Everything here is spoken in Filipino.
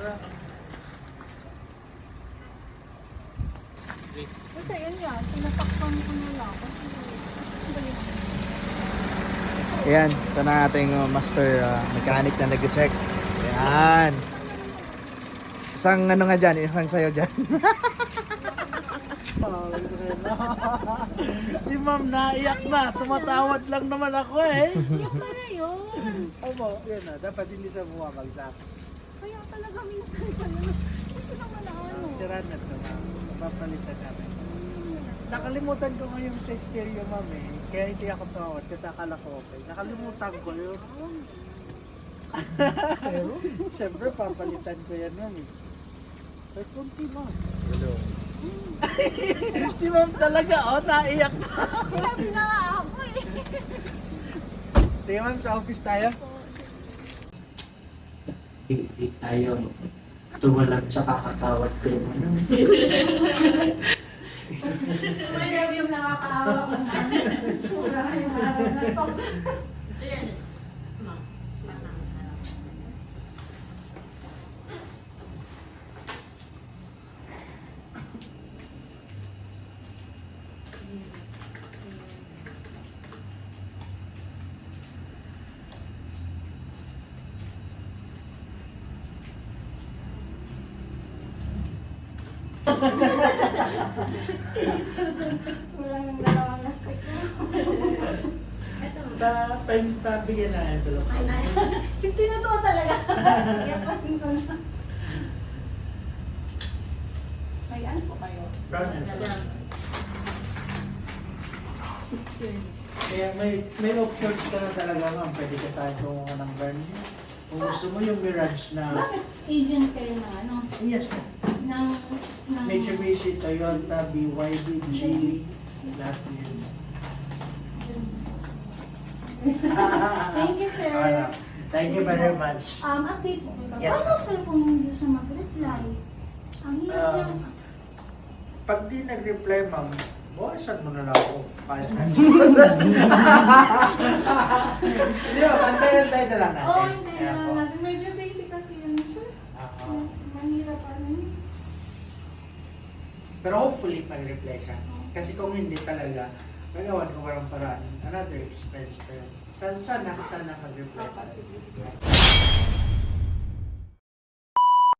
para... Kasi yun nga, tinatakpan ko na lang. Kasi Ayan, ito na ating master mechanic na nag-check. Ayan. Isang ano nga dyan, isang sayo dyan. Si ma'am naiyak na, tumatawad lang naman ako eh. Iyak na na yun. Opo, yun na, dapat hindi siya bumabagsak. Kaya talaga minsan pala. Hindi ko naman ano. Sira na ito ma'am, papalitan namin. Nakalimutan ko ngayon sa stereo ma'am eh, kaya hindi ako tawad kasi akala ko okay. Nakalimutan ko yun. Siyempre papalitan ko yan ma'am eh. Ay, kunti ma'am. Si ma'am talaga oh, naiyak na. Sabi na nga ako eh. Tingnan ma'am, sa office tayo. Hindi tayo tumalab sa kakatawad ko yung ano. Mayroon yung nakakaawa ko na. Sura yung araw na ito. Walang dalawang lastik na. Pabigyan na envelope. Si tinutuwa talaga. Kaya pa rin ko na. May ano po kayo? Brown envelope. Secure. Kaya may options ka na talaga ma'am. Pwede ka sa akin kung ng brand. Kung gusto mo yung Mirage na... Bakit agent kayo na ano? Yes ma'am. Ng... Mitsubishi, Toyota, BYD, Geely. Lahat yun. Thank you, sir. Thank you very much. Update po. Yes, Paano sir kung hindi siya mag-reply? Ang hirap yung... Pag di nag-reply ma'am, buwasan mo na lang ako. Kahit ano. Hindi ba, pantay-antay na lang natin. Oo, hindi Kaya na po. natin. Medyo basic kasi yun, sir. Mahirap ano yun. Pero hopefully mag-reply siya. Kasi kung hindi talaga, gagawan ko parang paraan. Another expense pa yun. Sana mag-reply. Sige.